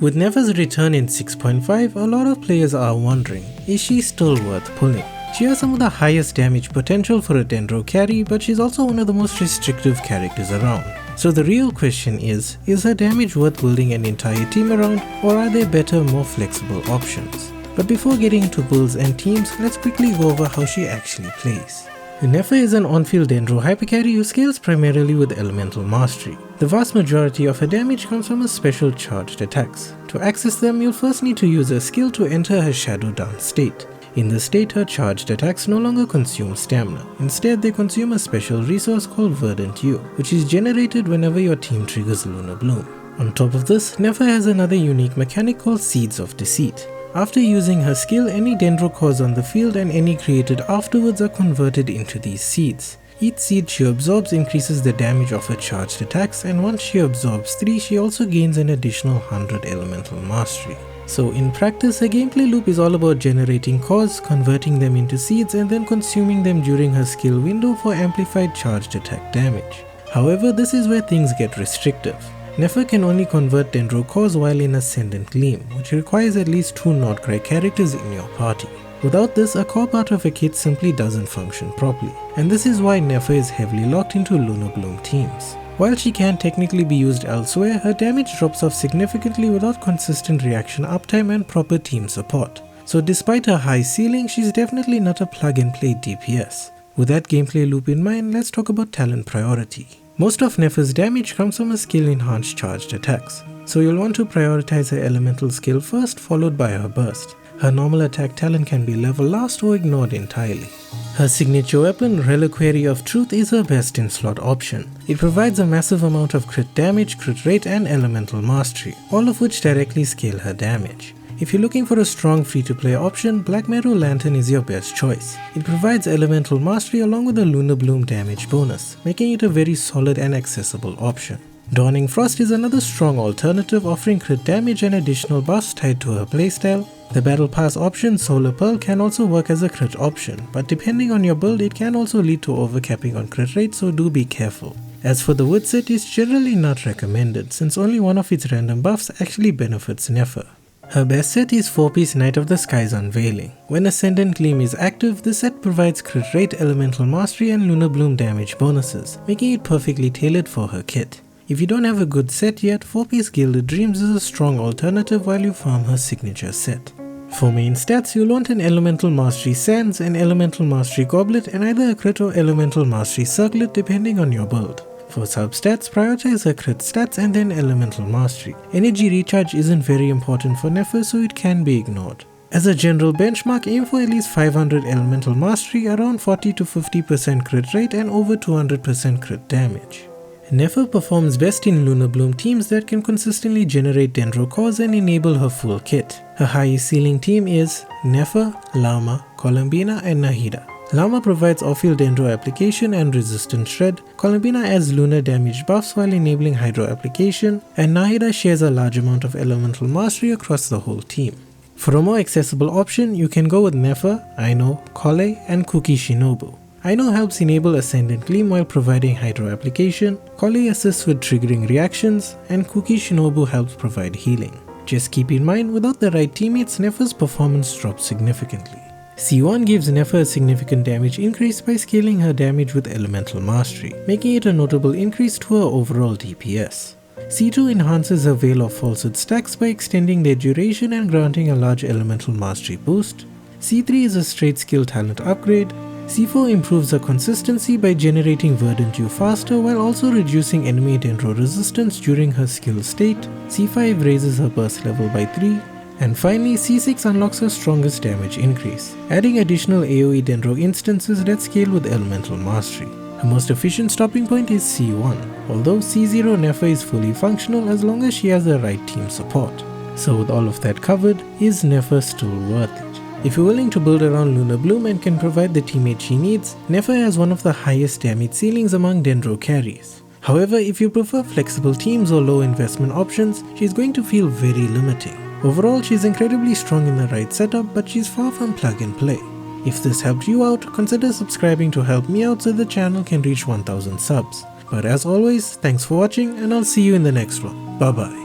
With Nefer's return in 6.5, a lot of players are wondering, is she still worth pulling? She has some of the highest damage potential for a Dendro carry, but she's also one of the most restrictive characters around. So the real question is her damage worth building an entire team around, or are there better, more flexible options? But before getting into builds and teams, let's quickly go over how she actually plays. Nefer is an on-field Dendro hypercarry who scales primarily with Elemental Mastery. The vast majority of her damage comes from her special charged attacks. To access them, you'll first need to use a skill to enter her Shadow Dance state. In this state, her charged attacks no longer consume stamina. Instead, they consume a special resource called Verdant You, which is generated whenever your team triggers Lunar Bloom. On top of this, Nefer has another unique mechanic called Seeds of Deceit. After using her skill, any Dendro cores on the field and any created afterwards are converted into these seeds. Each seed she absorbs increases the damage of her charged attacks, and once she absorbs 3, she also gains an additional 100 Elemental Mastery. So in practice, her gameplay loop is all about generating cores, converting them into seeds, and then consuming them during her skill window for amplified charged attack damage. However, this is where things get restrictive. Nefer can only convert Dendro cores while in Ascendant Gleam, which requires at least 2 Nordcry characters in your party. Without this, a core part of a kit simply doesn't function properly, and this is why Nefer is heavily locked into Lunar Bloom teams. While she can technically be used elsewhere, her damage drops off significantly without consistent reaction uptime and proper team support. So despite her high ceiling, she's definitely not a plug-and-play DPS. With that gameplay loop in mind, let's talk about talent priority. Most of Nefer's damage comes from her skill-enhanced charged attacks, so you'll want to prioritize her elemental skill first, followed by her burst. Her normal attack talent can be level last or ignored entirely. Her signature weapon, Reliquary of Truth, is her best in-slot option. It provides a massive amount of crit damage, crit rate, and elemental mastery, all of which directly scale her damage. If you're looking for a strong free-to-play option, Black Meadow Lantern is your best choice. It provides elemental mastery along with a Lunar Bloom damage bonus, making it a very solid and accessible option. Dawning Frost is another strong alternative, offering crit damage and additional buffs tied to her playstyle. The Battle Pass option, Solar Pearl, can also work as a crit option, but depending on your build, it can also lead to overcapping on crit rate, so do be careful. As for the Wood set, it's generally not recommended, since only one of its random buffs actually benefits Nefer. Her best set is 4-piece Night of the Skies Unveiling. When Ascendant Gleam is active, the set provides crit rate, elemental mastery, and Lunar Bloom damage bonuses, making it perfectly tailored for her kit. If you don't have a good set yet, 4-piece Gilded Dreams is a strong alternative while you farm her signature set. For main stats, you'll want an Elemental Mastery Sands, an Elemental Mastery Goblet, and either a crit or Elemental Mastery Circlet depending on your build. For substats, prioritize her crit stats and then Elemental Mastery. Energy recharge isn't very important for Nefer, so it can be ignored. As a general benchmark, aim for at least 500 Elemental Mastery, around 40 to 50% crit rate, and over 200% crit damage. Nefer performs best in Lunar Bloom teams that can consistently generate Dendro cores and enable her full kit. Her highest ceiling team is Nefer, Llama, Columbina, and Nahida. Llama provides off-field Dendro application and resistant shred, Columbina adds lunar damage buffs while enabling hydro application, and Nahida shares a large amount of elemental mastery across the whole team. For a more accessible option, you can go with Nefer, Aino, Kole, and Kuki Shinobu. Aino helps enable Ascendant Gleam while providing hydro application, Kole assists with triggering reactions, and Kuki Shinobu helps provide healing. Just keep in mind, without the right teammates, Nefer's performance drops significantly. C1 gives Nefer a significant damage increase by scaling her damage with Elemental Mastery, making it a notable increase to her overall DPS. C2 enhances her Veil of Falsehood stacks by extending their duration and granting a large Elemental Mastery boost. C3 is a straight skill talent upgrade. C4 improves her consistency by generating Verdant You faster while also reducing enemy Dendro resistance during her skill state. C5 raises her burst level by 3. And finally, C6 unlocks her strongest damage increase, adding additional AoE Dendro instances that scale with Elemental Mastery. Her most efficient stopping point is C1, although C0 Nefer is fully functional as long as she has the right team support. So with all of that covered, is Nefer still worth it? If you're willing to build around Lunar Bloom and can provide the teammate she needs, Nefer has one of the highest damage ceilings among Dendro carries. However, if you prefer flexible teams or low investment options, she's going to feel very limiting. Overall, she's incredibly strong in the right setup, but she's far from plug and play. If this helped you out, consider subscribing to help me out so the channel can reach 1000 subs. But as always, thanks for watching and I'll see you in the next one. Bye bye.